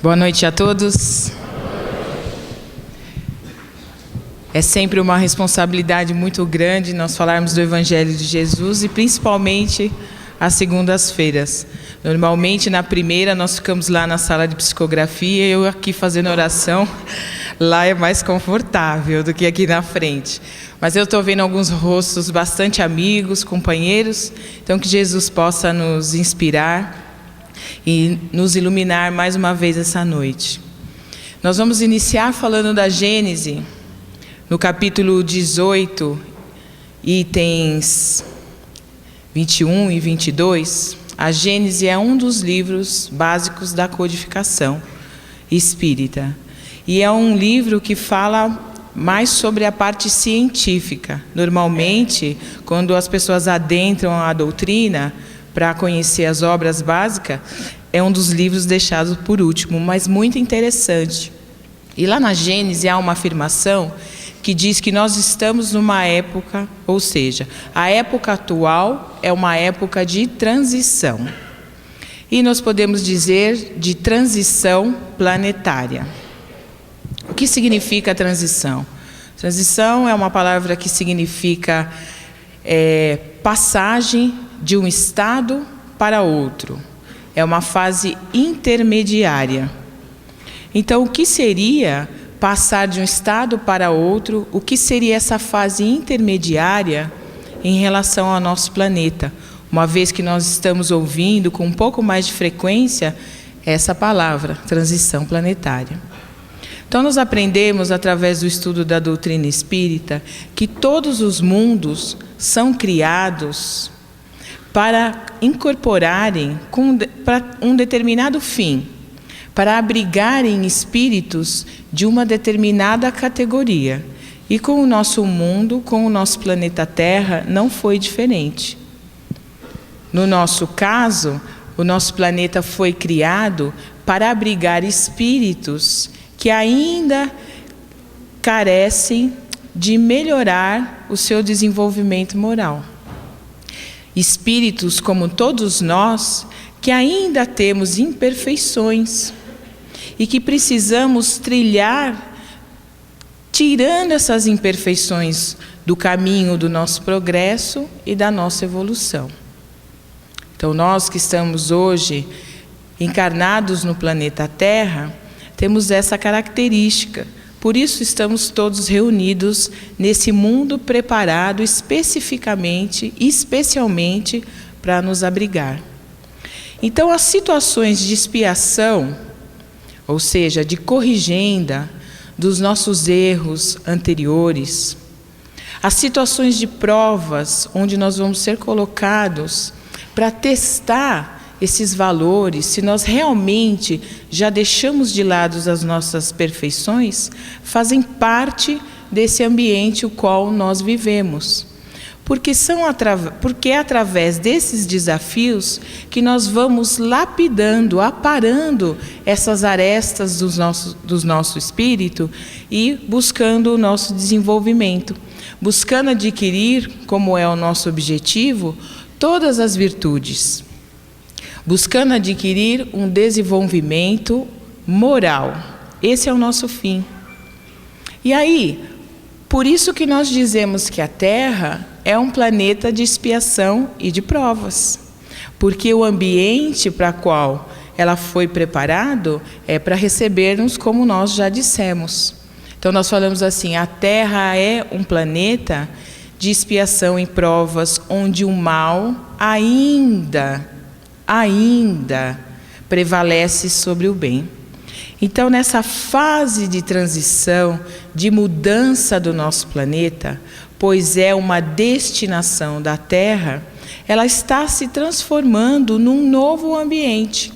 Boa noite a todos. É sempre uma responsabilidade muito grande nós falarmos do Evangelho de Jesus e principalmente às segundas-feiras. Normalmente na primeira nós ficamos lá na sala de psicografia e eu aqui fazendo oração. Lá é mais confortável do que aqui na frente. Mas eu estou vendo alguns rostos bastante amigos, companheiros. Então que Jesus possa nos inspirar e nos iluminar mais uma vez essa noite. Nós vamos iniciar falando da Gênese, no capítulo 18, itens 21 e 22. A Gênese é um dos livros básicos da codificação espírita. E é um livro que fala mais sobre a parte científica. Normalmente, quando as pessoas adentram a doutrina para conhecer as obras básicas, é um dos livros deixados por último, mas muito interessante. E lá na Gênese há uma afirmação que diz que nós estamos numa época, ou seja, a época atual é uma época de transição. E nós podemos dizer de transição planetária. O que significa transição? Transição é uma palavra que significa passagem de um estado para outro. É uma fase intermediária. Então, o que seria passar de um estado para outro? O que seria essa fase intermediária em relação ao nosso planeta? Uma vez que nós estamos ouvindo com um pouco mais de frequência essa palavra, transição planetária. Então, nós aprendemos, através do estudo da doutrina espírita, que todos os mundos são criados para incorporarem para um determinado fim, para abrigarem espíritos de uma determinada categoria. E com o nosso mundo, com o nosso planeta Terra, não foi diferente. No nosso caso, o nosso planeta foi criado para abrigar espíritos que ainda carecem de melhorar o seu desenvolvimento moral. Espíritos como todos nós, que ainda temos imperfeições e que precisamos trilhar, tirando essas imperfeições do caminho do nosso progresso e da nossa evolução. Então, nós que estamos hoje encarnados no planeta Terra, temos essa característica. Por isso estamos todos reunidos nesse mundo preparado especificamente, especialmente para nos abrigar. Então, as situações de expiação, ou seja, de corrigenda dos nossos erros anteriores, as situações de provas, onde nós vamos ser colocados para testar esses valores, se nós realmente já deixamos de lado as nossas perfeições, fazem parte desse ambiente o qual nós vivemos. Porque é através desses desafios que nós vamos lapidando, aparando essas arestas do nosso espírito e buscando o nosso desenvolvimento, buscando adquirir, como é o nosso objetivo, todas as virtudes, buscando adquirir um desenvolvimento moral. Esse é o nosso fim. E aí, por isso que nós dizemos que a Terra é um planeta de expiação e de provas. Porque o ambiente para o qual ela foi preparado é para receber-nos, como nós já dissemos. Então nós falamos assim, a Terra é um planeta de expiação e provas, onde o mal ainda prevalece sobre o bem. Então, nessa fase de transição, de mudança do nosso planeta, pois é uma destinação da Terra, ela está se transformando num novo ambiente,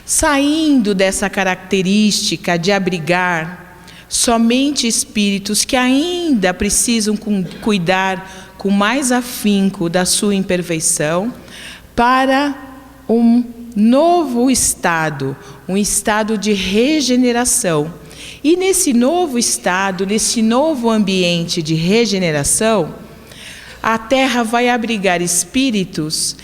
saindo dessa característica de abrigar somente espíritos que ainda precisam cuidar com mais afinco da sua imperfeição, para um novo estado, um estado de regeneração. E nesse novo estado, nesse novo ambiente de regeneração, a Terra vai abrigar espíritos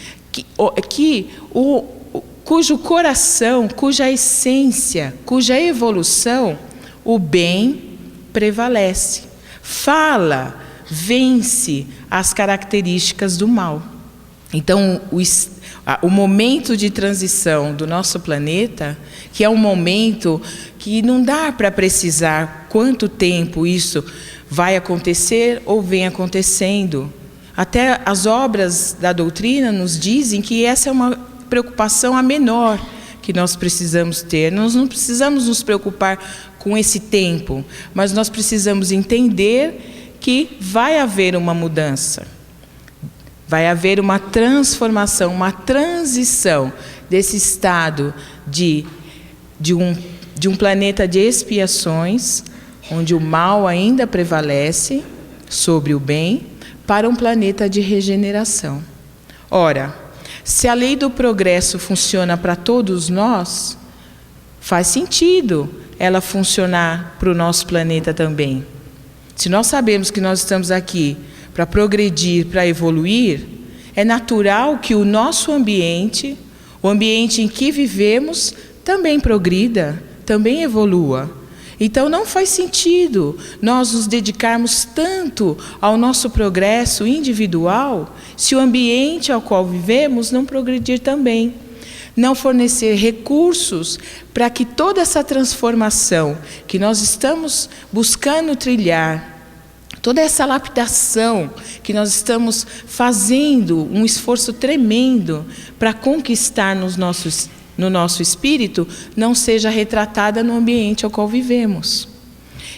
cujo coração, cuja essência, cuja evolução, o bem prevalece. Fala, vence as características do mal. Então, o momento de transição do nosso planeta, que é um momento que não dá para precisar quanto tempo isso vai acontecer ou vem acontecendo. Até as obras da doutrina nos dizem que essa é uma preocupação a menor que nós precisamos ter. Nós não precisamos nos preocupar com esse tempo, mas nós precisamos entender que vai haver uma mudança. Vai haver uma transformação, uma transição desse estado de um planeta de expiações, onde o mal ainda prevalece sobre o bem, para um planeta de regeneração. Ora, se a lei do progresso funciona para todos nós, faz sentido ela funcionar para o nosso planeta também. Se nós sabemos que nós estamos aqui para progredir, para evoluir, é natural que o nosso ambiente, o ambiente em que vivemos, também progrida, também evolua. Então não faz sentido nós nos dedicarmos tanto ao nosso progresso individual se o ambiente ao qual vivemos não progredir também. Não fornecer recursos para que toda essa transformação que nós estamos buscando trilhar, toda essa lapidação que nós estamos fazendo, um esforço tremendo para conquistar no nosso espírito, não seja retratada no ambiente ao qual vivemos.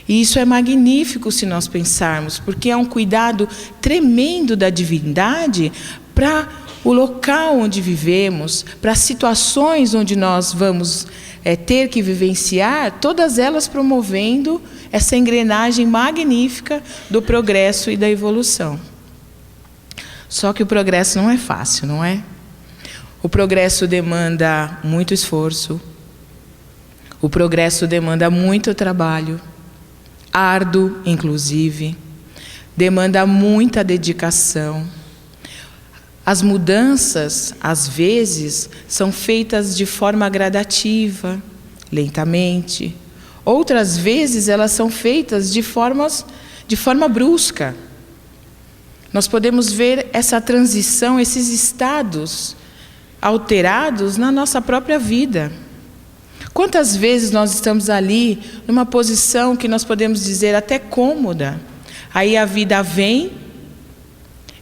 E isso é magnífico se nós pensarmos, porque é um cuidado tremendo da divindade para o local onde vivemos, para as situações onde nós vamos ter que vivenciar, todas elas promovendo essa engrenagem magnífica do progresso e da evolução. Só que o progresso não é fácil, não é? O progresso demanda muito esforço, o progresso demanda muito trabalho, árduo, inclusive, demanda muita dedicação. As mudanças, às vezes, são feitas de forma gradativa, lentamente. Outras vezes, elas são feitas de forma brusca. Nós podemos ver essa transição, esses estados alterados na nossa própria vida. Quantas vezes nós estamos ali, numa posição que nós podemos dizer até cômoda, aí a vida vem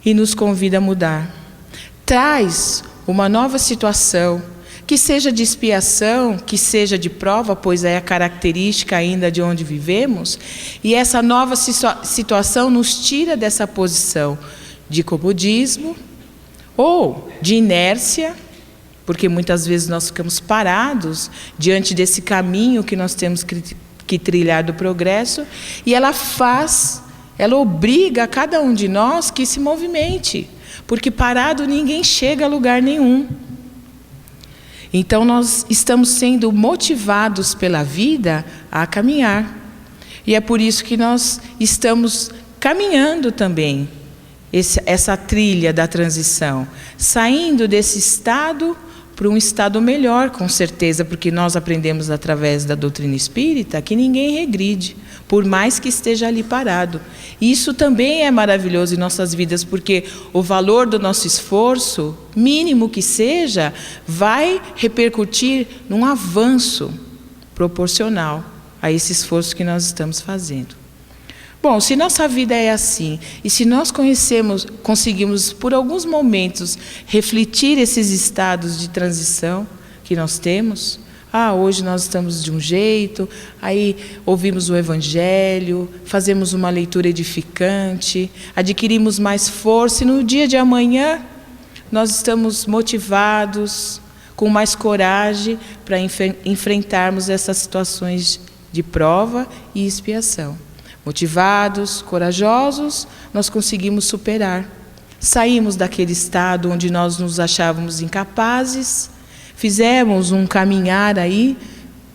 e nos convida a mudar. Traz uma nova situação, que seja de expiação, que seja de prova, pois é a característica ainda de onde vivemos, e essa nova situação nos tira dessa posição de comodismo ou de inércia, porque muitas vezes nós ficamos parados diante desse caminho que nós temos que trilhar do progresso, e ela obriga a cada um de nós que se movimente, porque parado ninguém chega a lugar nenhum. Então nós estamos sendo motivados pela vida a caminhar. E é por isso que nós estamos caminhando também essa trilha da transição, saindo desse estado para um estado melhor, com certeza, porque nós aprendemos através da doutrina espírita que ninguém regride, por mais que esteja ali parado. E isso também é maravilhoso em nossas vidas, porque o valor do nosso esforço, mínimo que seja, vai repercutir num avanço proporcional a esse esforço que nós estamos fazendo. Bom, se nossa vida é assim, e se nós conseguimos por alguns momentos refletir esses estados de transição que nós temos, hoje nós estamos de um jeito, aí ouvimos o Evangelho, fazemos uma leitura edificante, adquirimos mais força, e no dia de amanhã nós estamos motivados, com mais coragem para enfrentarmos essas situações de prova e expiação. Motivados, corajosos, nós conseguimos superar. Saímos daquele estado onde nós nos achávamos incapazes, fizemos um caminhar aí,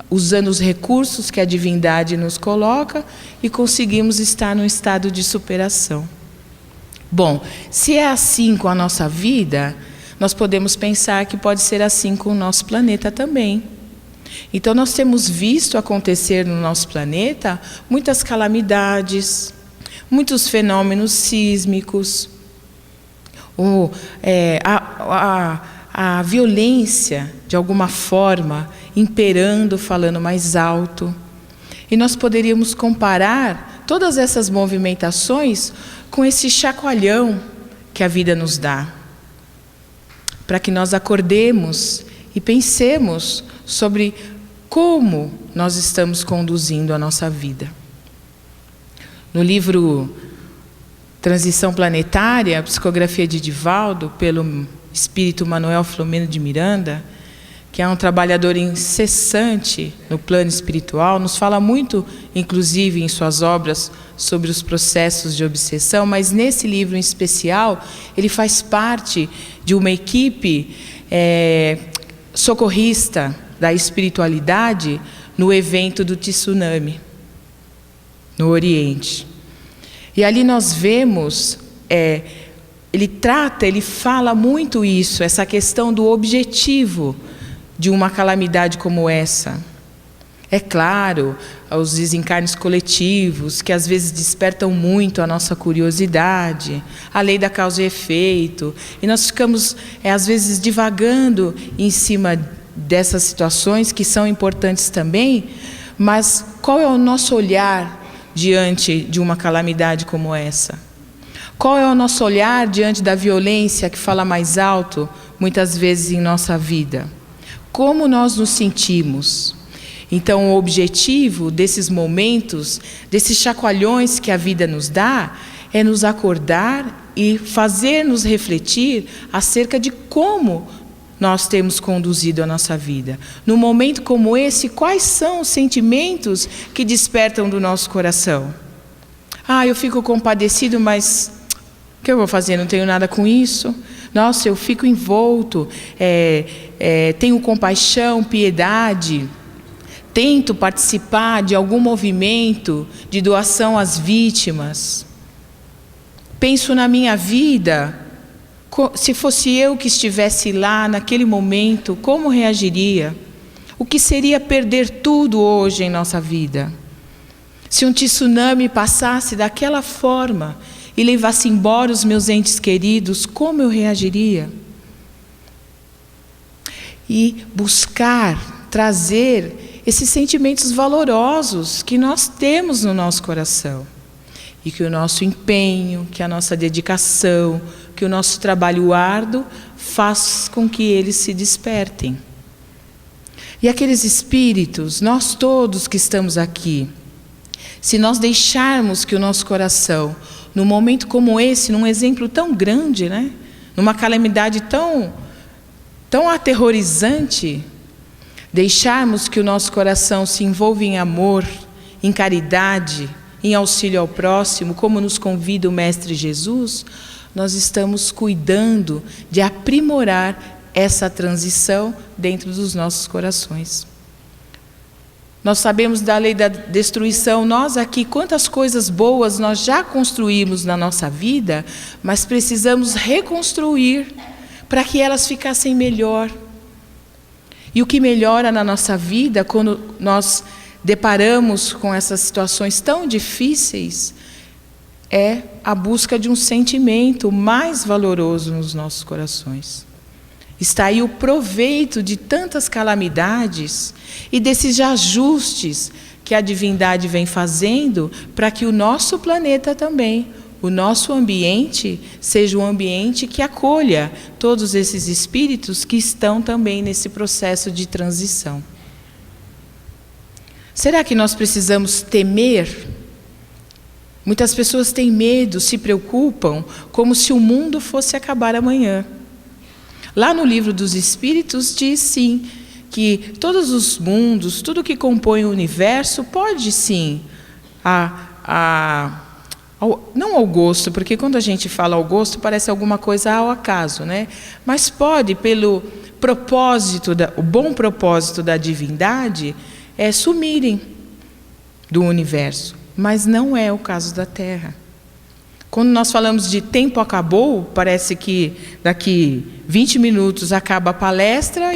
usando os recursos que a divindade nos coloca, e conseguimos estar num estado de superação. Bom, se é assim com a nossa vida, nós podemos pensar que pode ser assim com o nosso planeta também. Então nós temos visto acontecer no nosso planeta muitas calamidades, muitos fenômenos sísmicos, a violência, de alguma forma, imperando, falando mais alto. E nós poderíamos comparar todas essas movimentações com esse chacoalhão que a vida nos dá, para que nós acordemos e pensemos sobre como nós estamos conduzindo a nossa vida. No livro Transição Planetária, a psicografia de Divaldo, pelo espírito Manuel Filomeno de Miranda, que é um trabalhador incessante no plano espiritual, nos fala muito, inclusive em suas obras, sobre os processos de obsessão, mas nesse livro em especial, ele faz parte de uma equipe socorrista da espiritualidade no evento do tsunami, no Oriente. E ali nós vemos, ele fala muito isso, essa questão do objetivo de uma calamidade como essa. É claro, os desencarnes coletivos, que às vezes despertam muito a nossa curiosidade, a lei da causa e efeito, e nós ficamos, às vezes, divagando em cima dessas situações, que são importantes também, mas qual é o nosso olhar diante de uma calamidade como essa? Qual é o nosso olhar diante da violência que fala mais alto, muitas vezes, em nossa vida? Como nós nos sentimos? Então, o objetivo desses momentos, desses chacoalhões que a vida nos dá, é nos acordar e fazer-nos refletir acerca de como nós temos conduzido a nossa vida. Num momento como esse, quais são os sentimentos que despertam do nosso coração? Eu fico compadecido, mas o que eu vou fazer? Não tenho nada com isso. Nossa, eu fico envolto, tenho compaixão, piedade, tento participar de algum movimento de doação às vítimas. Penso na minha vida, se fosse eu que estivesse lá naquele momento, como reagiria? O que seria perder tudo hoje em nossa vida? Se um tsunami passasse daquela forma e levasse embora os meus entes queridos, como eu reagiria? E buscar, trazer esses sentimentos valorosos que nós temos no nosso coração. E que o nosso empenho, que a nossa dedicação, que o nosso trabalho árduo faz com que eles se despertem. E aqueles espíritos, nós todos que estamos aqui, se nós deixarmos que o nosso coração, num momento como esse, num exemplo tão grande, né? Numa calamidade tão aterrorizante, deixarmos que o nosso coração se envolva em amor, em caridade, em auxílio ao próximo, como nos convida o Mestre Jesus, nós estamos cuidando de aprimorar essa transição dentro dos nossos corações. Nós sabemos da lei da destruição, nós aqui, quantas coisas boas nós já construímos na nossa vida, mas precisamos reconstruir para que elas ficassem melhor. E o que melhora na nossa vida, quando nós deparamos com essas situações tão difíceis, é a busca de um sentimento mais valoroso nos nossos corações. Está aí o proveito de tantas calamidades e desses ajustes que a divindade vem fazendo para que o nosso planeta também, o nosso ambiente, seja um ambiente que acolha todos esses espíritos que estão também nesse processo de transição. Será que nós precisamos temer? Muitas pessoas têm medo, se preocupam, como se o mundo fosse acabar amanhã. Lá no Livro dos Espíritos diz sim, que todos os mundos, tudo que compõe o universo, pode sim, não ao gosto, porque quando a gente fala ao gosto, parece alguma coisa ao acaso, né? Mas pode, pelo propósito, o bom propósito da divindade, sumirem do universo. Mas não é o caso da Terra. Quando nós falamos de tempo acabou, parece que daqui 20 minutos acaba a palestra